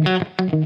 Welcome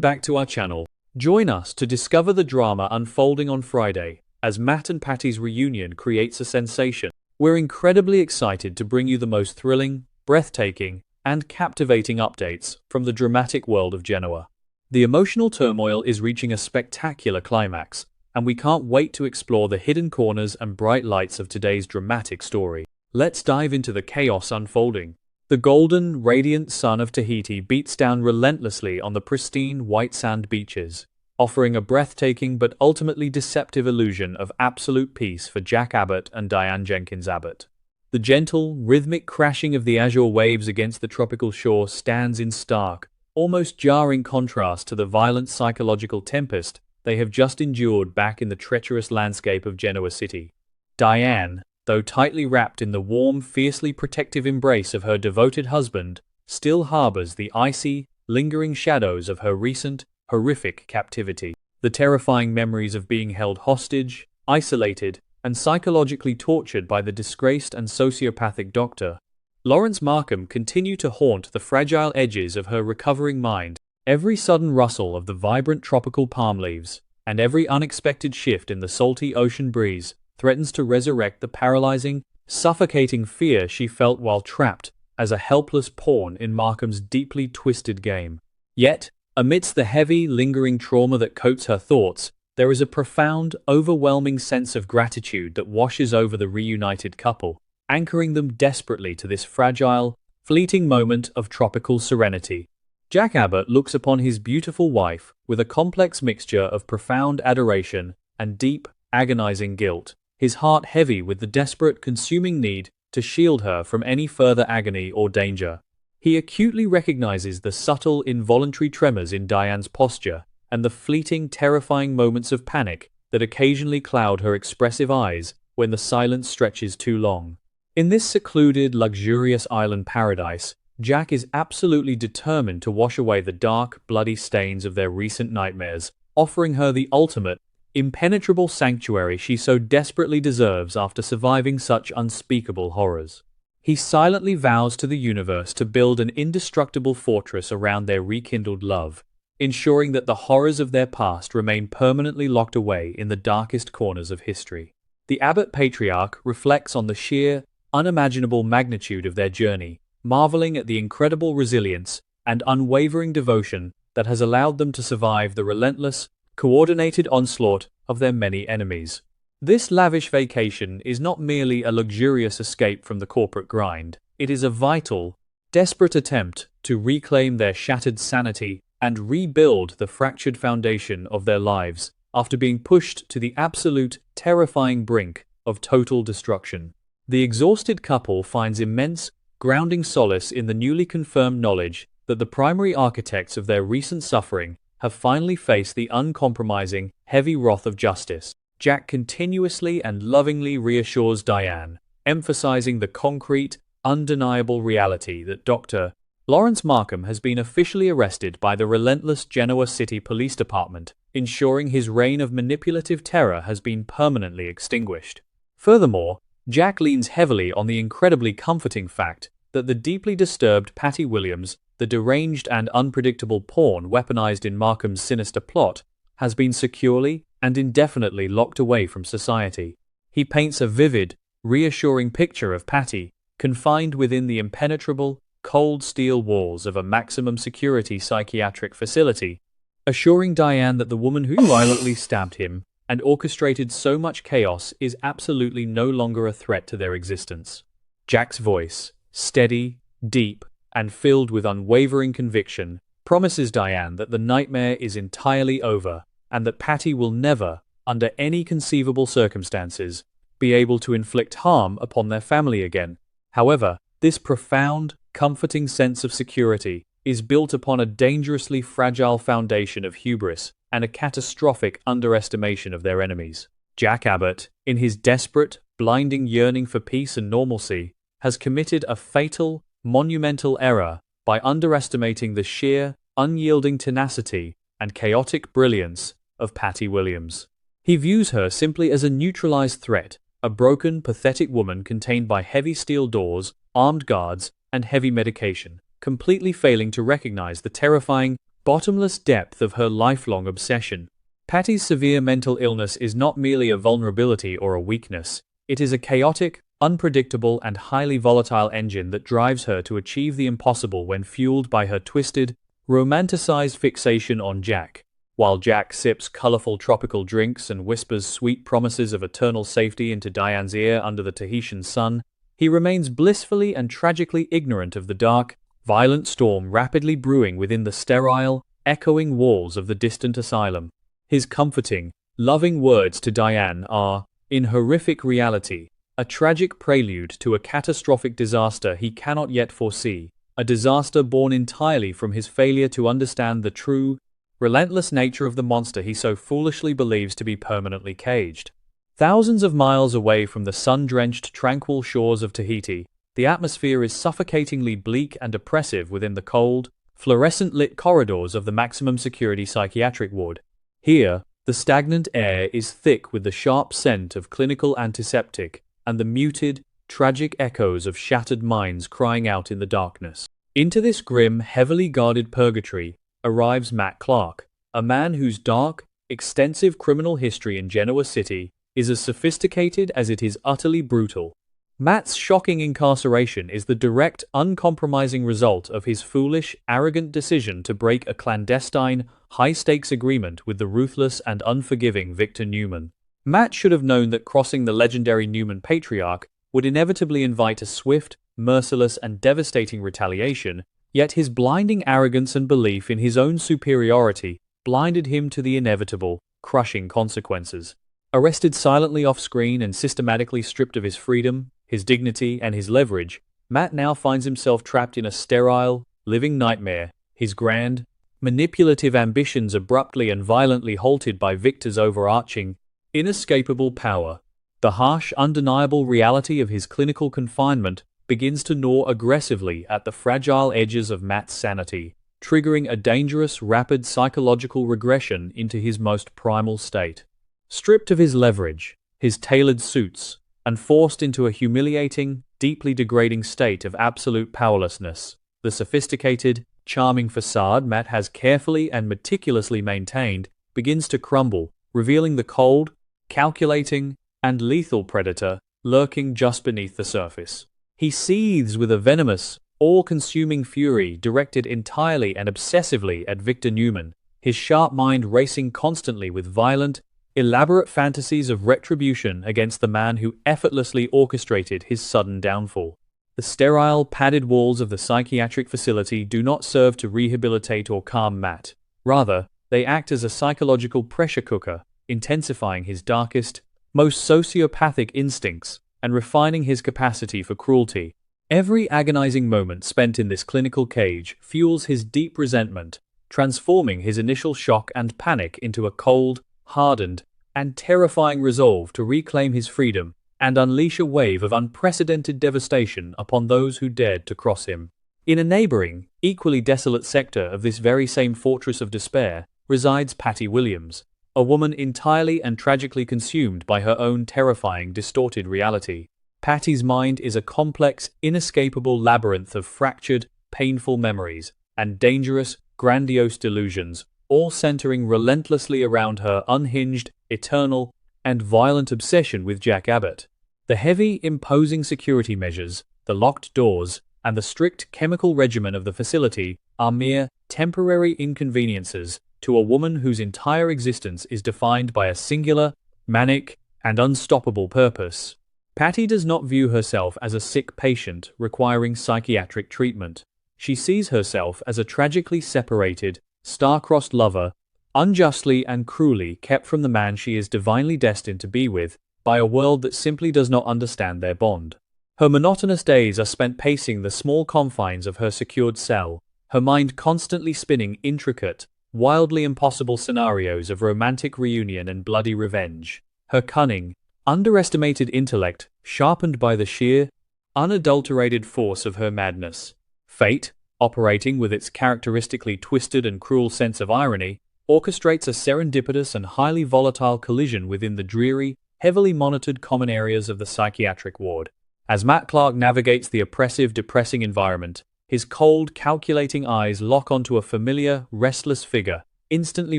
back to our channel. Join us to discover the drama unfolding on Friday as Matt and Patty's reunion creates a sensation. We're incredibly excited to bring you the most thrilling, breathtaking, and captivating updates from the dramatic world of Genoa. The emotional turmoil is reaching a spectacular climax, and we can't wait to explore the hidden corners and bright lights of today's dramatic story. Let's dive into the chaos unfolding. The golden, radiant sun of Tahiti beats down relentlessly on the pristine white sand beaches, offering a breathtaking but ultimately deceptive illusion of absolute peace for Jack Abbott and Diane Jenkins Abbott. The gentle, rhythmic crashing of the azure waves against the tropical shore stands in stark, almost jarring contrast to the violent psychological tempest they have just endured back in the treacherous landscape of Genoa City. Diane, though tightly wrapped in the warm, fiercely protective embrace of her devoted husband, still harbors the icy, lingering shadows of her recent, horrific captivity. The terrifying memories of being held hostage, isolated, and psychologically tortured by the disgraced and sociopathic Dr. Lawrence Markham continue to haunt the fragile edges of her recovering mind. Every sudden rustle of the vibrant tropical palm leaves, and every unexpected shift in the salty ocean breeze, threatens to resurrect the paralyzing, suffocating fear she felt while trapped as a helpless pawn in Markham's deeply twisted game. Yet, amidst the heavy, lingering trauma that coats her thoughts, there is a profound, overwhelming sense of gratitude that washes over the reunited couple, anchoring them desperately to this fragile, fleeting moment of tropical serenity. Jack Abbott looks upon his beautiful wife with a complex mixture of profound adoration and deep, agonizing guilt, his heart heavy with the desperate, consuming need to shield her from any further agony or danger. He acutely recognizes the subtle, involuntary tremors in Diane's posture and the fleeting, terrifying moments of panic that occasionally cloud her expressive eyes when the silence stretches too long. In this secluded, luxurious island paradise, Jack is absolutely determined to wash away the dark, bloody stains of their recent nightmares, offering her the ultimate, impenetrable sanctuary she so desperately deserves after surviving such unspeakable horrors. He silently vows to the universe to build an indestructible fortress around their rekindled love, ensuring that the horrors of their past remain permanently locked away in the darkest corners of history. The Abbott patriarch reflects on the sheer, unimaginable magnitude of their journey, marveling at the incredible resilience and unwavering devotion that has allowed them to survive the relentless, coordinated onslaught of their many enemies. This lavish vacation is not merely a luxurious escape from the corporate grind. It is a vital, desperate attempt to reclaim their shattered sanity and rebuild the fractured foundation of their lives after being pushed to the absolute, terrifying brink of total destruction. The exhausted couple finds immense, grounding solace in the newly confirmed knowledge that the primary architects of their recent suffering have finally faced the uncompromising, heavy wrath of justice. Jack continuously and lovingly reassures Diane, emphasizing the concrete, undeniable reality that Dr. Lawrence Markham has been officially arrested by the relentless Genoa City Police Department, ensuring his reign of manipulative terror has been permanently extinguished. Furthermore, Jack leans heavily on the incredibly comforting fact that the deeply disturbed Patty Williams, the deranged and unpredictable pawn weaponized in Markham's sinister plot, has been securely and indefinitely locked away from society. He paints a vivid, reassuring picture of Patty, confined within the impenetrable, cold steel walls of a maximum security psychiatric facility, assuring Diane that the woman who violently stabbed him and orchestrated so much chaos is absolutely no longer a threat to their existence. Jack's voice, steady, deep, and filled with unwavering conviction, promises Diane that the nightmare is entirely over and that Patty will never, under any conceivable circumstances, be able to inflict harm upon their family again. However, this profound, comforting sense of security is built upon a dangerously fragile foundation of hubris and a catastrophic underestimation of their enemies. Jack Abbott, in his desperate, blinding yearning for peace and normalcy, has committed a fatal, monumental error by underestimating the sheer, unyielding tenacity and chaotic brilliance of Patty Williams. He views her simply as a neutralized threat, a broken, pathetic woman contained by heavy steel doors, armed guards, and heavy medication, completely failing to recognize the terrifying, bottomless depth of her lifelong obsession. Patty's severe mental illness is not merely a vulnerability or a weakness. It is a chaotic, unpredictable, and highly volatile engine that drives her to achieve the impossible when fueled by her twisted, romanticized fixation on Jack. While Jack sips colorful tropical drinks and whispers sweet promises of eternal safety into Diane's ear under the Tahitian sun, he remains blissfully and tragically ignorant of the dark, violent storm rapidly brewing within the sterile, echoing walls of the distant asylum. His comforting, loving words to Diane are, in horrific reality, a tragic prelude to a catastrophic disaster he cannot yet foresee, a disaster born entirely from his failure to understand the true, relentless nature of the monster he so foolishly believes to be permanently caged. Thousands of miles away from the sun-drenched, tranquil shores of Tahiti, the atmosphere is suffocatingly bleak and oppressive within the cold, fluorescent-lit corridors of the maximum security psychiatric ward. Here, the stagnant air is thick with the sharp scent of clinical antiseptic and the muted, tragic echoes of shattered minds crying out in the darkness. Into this grim, heavily guarded purgatory arrives Matt Clark, a man whose dark, extensive criminal history in Genoa City is as sophisticated as it is utterly brutal. Matt's shocking incarceration is the direct, uncompromising result of his foolish, arrogant decision to break a clandestine, high-stakes agreement with the ruthless and unforgiving Victor Newman. Matt should have known that crossing the legendary Newman patriarch would inevitably invite a swift, merciless, and devastating retaliation, yet his blinding arrogance and belief in his own superiority blinded him to the inevitable, crushing consequences. Arrested silently off-screen and systematically stripped of his freedom, his dignity, and his leverage, Matt now finds himself trapped in a sterile, living nightmare, his grand, manipulative ambitions abruptly and violently halted by Victor's overarching, inescapable power. The harsh, undeniable reality of his clinical confinement begins to gnaw aggressively at the fragile edges of Matt's sanity, triggering a dangerous, rapid psychological regression into his most primal state. Stripped of his leverage, his tailored suits, and forced into a humiliating, deeply degrading state of absolute powerlessness, the sophisticated, charming facade Matt has carefully and meticulously maintained begins to crumble, revealing the cold, calculating, and lethal predator lurking just beneath the surface. He seethes with a venomous, all-consuming fury directed entirely and obsessively at Victor Newman, his sharp mind racing constantly with violent, elaborate fantasies of retribution against the man who effortlessly orchestrated his sudden downfall. The sterile, padded walls of the psychiatric facility do not serve to rehabilitate or calm Matt. Rather, they act as a psychological pressure cooker, intensifying his darkest, most sociopathic instincts and refining his capacity for cruelty. Every agonizing moment spent in this clinical cage fuels his deep resentment, transforming his initial shock and panic into a cold, hardened, and terrifying resolve to reclaim his freedom and unleash a wave of unprecedented devastation upon those who dared to cross him. In a neighboring, equally desolate sector of this very same fortress of despair resides Patty Williams, a woman entirely and tragically consumed by her own terrifying, distorted reality. Patty's mind is a complex, inescapable labyrinth of fractured, painful memories and dangerous, grandiose delusions, all centering relentlessly around her unhinged, eternal, and violent obsession with Jack Abbott. The heavy, imposing security measures, the locked doors, and the strict chemical regimen of the facility are mere temporary inconveniences to a woman whose entire existence is defined by a singular, manic, and unstoppable purpose. Patty does not view herself as a sick patient requiring psychiatric treatment. She sees herself as a tragically separated, star-crossed lover, unjustly and cruelly kept from the man she is divinely destined to be with by a world that simply does not understand their bond. Her monotonous days are spent pacing the small confines of her secured cell, her mind constantly spinning intricate, wildly impossible scenarios of romantic reunion and bloody revenge. Her cunning, underestimated intellect, sharpened by the sheer, unadulterated force of her madness. Fate, operating with its characteristically twisted and cruel sense of irony, orchestrates a serendipitous and highly volatile collision within the dreary, heavily monitored common areas of the psychiatric ward. As Matt Clark navigates the oppressive, depressing environment, his cold, calculating eyes lock onto a familiar, restless figure, instantly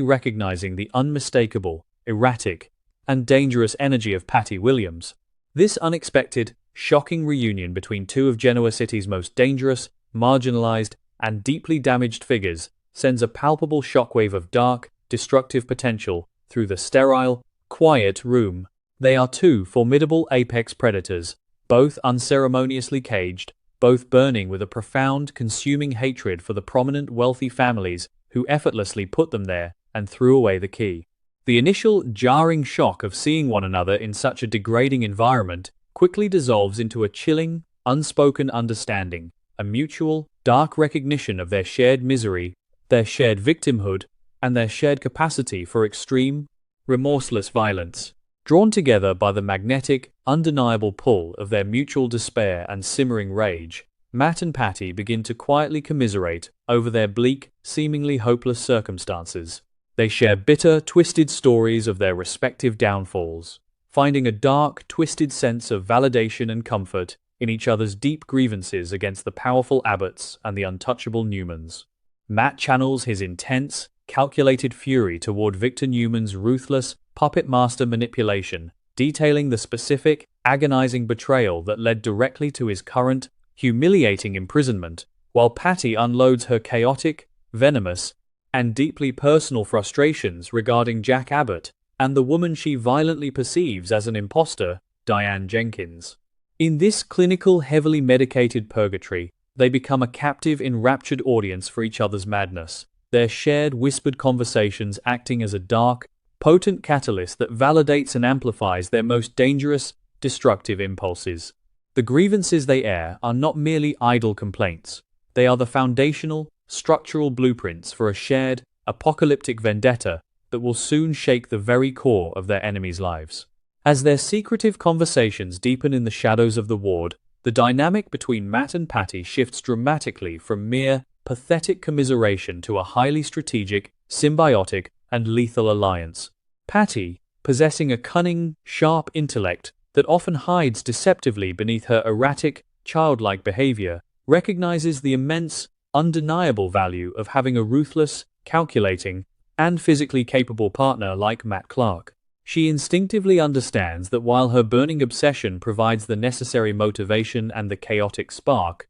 recognizing the unmistakable, erratic, and dangerous energy of Patty Williams. This unexpected, shocking reunion between two of Genoa City's most dangerous, marginalized, and deeply damaged figures sends a palpable shockwave of dark, destructive potential through the sterile, quiet room. They are two formidable apex predators, both unceremoniously caged, both burning with a profound, consuming hatred for the prominent, wealthy families who effortlessly put them there and threw away the key. The initial jarring shock of seeing one another in such a degrading environment quickly dissolves into a chilling, unspoken understanding, a mutual, dark recognition of their shared misery, their shared victimhood, and their shared capacity for extreme, remorseless violence. Drawn together by the magnetic, undeniable pull of their mutual despair and simmering rage, Matt and Patty begin to quietly commiserate over their bleak, seemingly hopeless circumstances. They share bitter, twisted stories of their respective downfalls, finding a dark, twisted sense of validation and comfort in each other's deep grievances against the powerful Abbotts and the untouchable Newmans. Matt channels his intense, calculated fury toward Victor Newman's ruthless, puppet master manipulation, detailing the specific, agonizing betrayal that led directly to his current, humiliating imprisonment, while Patty unloads her chaotic, venomous, and deeply personal frustrations regarding Jack Abbott and the woman she violently perceives as an imposter, Diane Jenkins. In this clinical, heavily medicated purgatory, they become a captive, enraptured audience for each other's madness, their shared, whispered conversations acting as a dark, potent catalyst that validates and amplifies their most dangerous, destructive impulses. The grievances they air are not merely idle complaints. They are the foundational, structural blueprints for a shared, apocalyptic vendetta that will soon shake the very core of their enemies' lives. As their secretive conversations deepen in the shadows of the ward, the dynamic between Matt and Patty shifts dramatically from mere, pathetic commiseration to a highly strategic, symbiotic, and lethal alliance. Patty, possessing a cunning, sharp intellect that often hides deceptively beneath her erratic, childlike behavior, recognizes the immense, undeniable value of having a ruthless, calculating, and physically capable partner like Matt Clark. She instinctively understands that while her burning obsession provides the necessary motivation and the chaotic spark,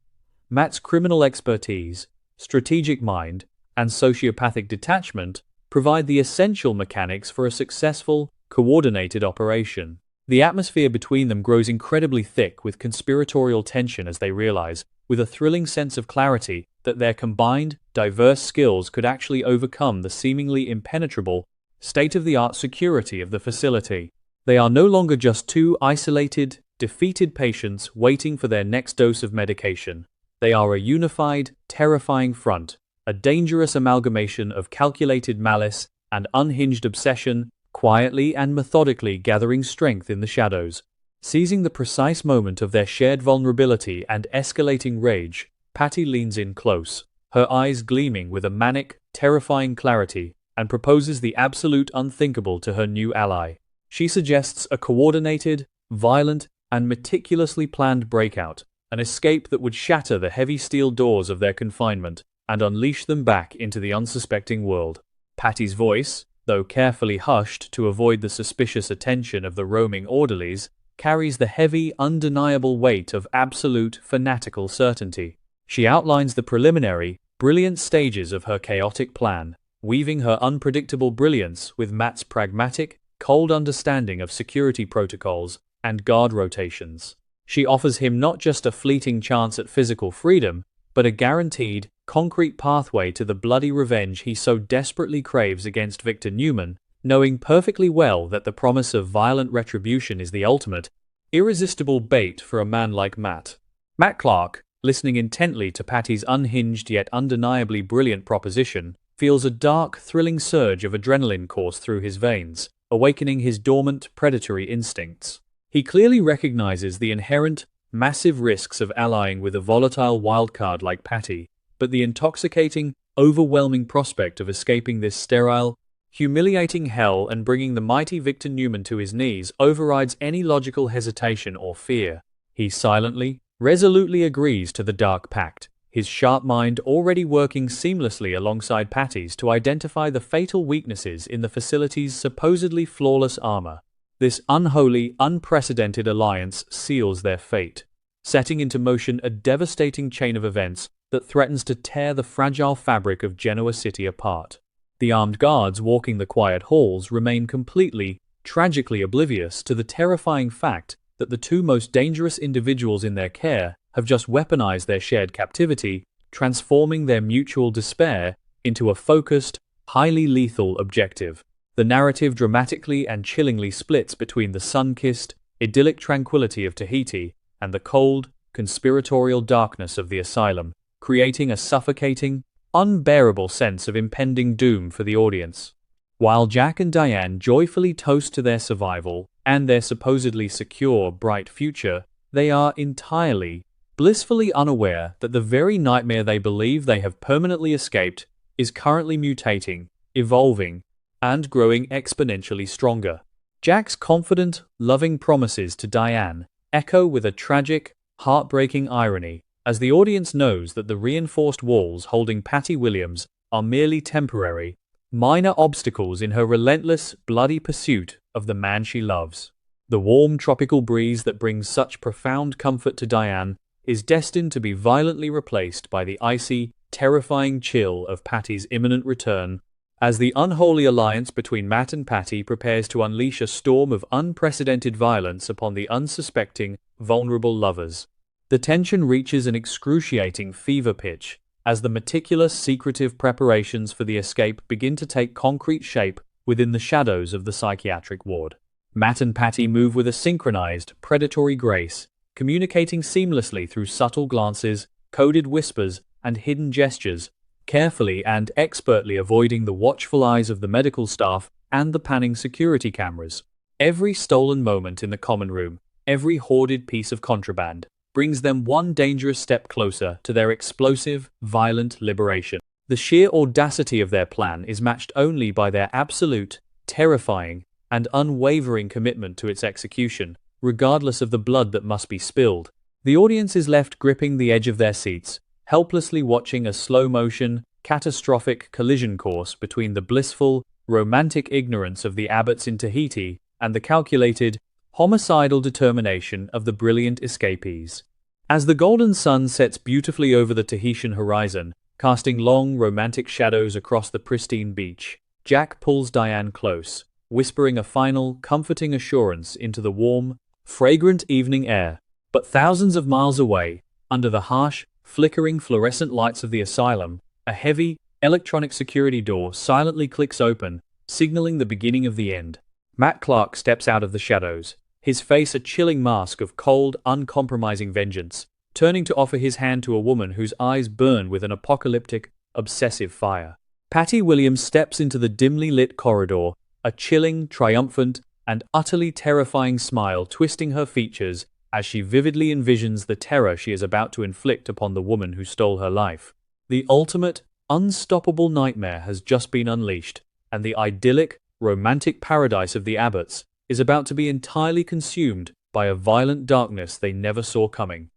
Matt's criminal expertise, strategic mind, and sociopathic detachment provide the essential mechanics for a successful, coordinated operation. The atmosphere between them grows incredibly thick with conspiratorial tension as they realize, with a thrilling sense of clarity, that their combined, diverse skills could actually overcome the seemingly impenetrable, state-of-the-art security of the facility. They are no longer just two isolated, defeated patients waiting for their next dose of medication. They are a unified, terrifying front, a dangerous amalgamation of calculated malice and unhinged obsession, quietly and methodically gathering strength in the shadows. Seizing the precise moment of their shared vulnerability and escalating rage, Patty leans in close, her eyes gleaming with a manic, terrifying clarity, and proposes the absolute unthinkable to her new ally. She suggests a coordinated, violent, and meticulously planned breakout, an escape that would shatter the heavy steel doors of their confinement and unleash them back into the unsuspecting world. Patty's voice, though carefully hushed to avoid the suspicious attention of the roaming orderlies, carries the heavy, undeniable weight of absolute, fanatical certainty. She outlines the preliminary, brilliant stages of her chaotic plan, weaving her unpredictable brilliance with Matt's pragmatic, cold understanding of security protocols and guard rotations. She offers him not just a fleeting chance at physical freedom, but a guaranteed, concrete pathway to the bloody revenge he so desperately craves against Victor Newman, knowing perfectly well that the promise of violent retribution is the ultimate, irresistible bait for a man like Matt. Matt Clark, listening intently to Patty's unhinged yet undeniably brilliant proposition, feels a dark, thrilling surge of adrenaline course through his veins, awakening his dormant, predatory instincts. He clearly recognizes the inherent, massive risks of allying with a volatile wildcard like Patty, but the intoxicating, overwhelming prospect of escaping this sterile, humiliating hell and bringing the mighty Victor Newman to his knees overrides any logical hesitation or fear. He silently, resolutely agrees to the dark pact, his sharp mind already working seamlessly alongside Patty's to identify the fatal weaknesses in the facility's supposedly flawless armor. This unholy, unprecedented alliance seals their fate, setting into motion a devastating chain of events that threatens to tear the fragile fabric of Genoa City apart. The armed guards walking the quiet halls remain completely, tragically oblivious to the terrifying fact that the two most dangerous individuals in their care have just weaponized their shared captivity, transforming their mutual despair into a focused, highly lethal objective. The narrative dramatically and chillingly splits between the sun-kissed, idyllic tranquility of Tahiti and the cold, conspiratorial darkness of the asylum, creating a suffocating, unbearable sense of impending doom for the audience. While Jack and Diane joyfully toast to their survival and their supposedly secure, bright future, they are entirely, blissfully unaware that the very nightmare they believe they have permanently escaped is currently mutating, evolving, and growing exponentially stronger. Jack's confident, loving promises to Diane echo with a tragic, heartbreaking irony, as the audience knows that the reinforced walls holding Patty Williams are merely temporary, minor obstacles in her relentless, bloody pursuit of the man she loves. The warm tropical breeze that brings such profound comfort to Diane is destined to be violently replaced by the icy, terrifying chill of Patty's imminent return, as the unholy alliance between Matt and Patty prepares to unleash a storm of unprecedented violence upon the unsuspecting, vulnerable lovers. The tension reaches an excruciating fever pitch as the meticulous, secretive preparations for the escape begin to take concrete shape within the shadows of the psychiatric ward. Matt and Patty move with a synchronized, predatory grace, communicating seamlessly through subtle glances, coded whispers, and hidden gestures, carefully and expertly avoiding the watchful eyes of the medical staff and the panning security cameras. Every stolen moment in the common room, every hoarded piece of contraband, brings them one dangerous step closer to their explosive, violent liberation. The sheer audacity of their plan is matched only by their absolute, terrifying, and unwavering commitment to its execution, regardless of the blood that must be spilled. The audience is left gripping the edge of their seats, helplessly watching a slow-motion, catastrophic collision course between the blissful, romantic ignorance of the Abbotts in Tahiti and the calculated, homicidal determination of the brilliant escapees. As the golden sun sets beautifully over the Tahitian horizon, casting long, romantic shadows across the pristine beach, Jack pulls Diane close, whispering a final, comforting assurance into the warm, fragrant evening air. But thousands of miles away, under the harsh, flickering fluorescent lights of the asylum, a heavy, electronic security door silently clicks open, signaling the beginning of the end. Matt Clark steps out of the shadows, his face a chilling mask of cold, uncompromising vengeance, turning to offer his hand to a woman whose eyes burn with an apocalyptic, obsessive fire. Patty Williams steps into the dimly lit corridor, a chilling, triumphant, and utterly terrifying smile twisting her features as she vividly envisions the terror she is about to inflict upon the woman who stole her life. The ultimate, unstoppable nightmare has just been unleashed, and the idyllic, romantic paradise of the Abbotts is about to be entirely consumed by a violent darkness they never saw coming.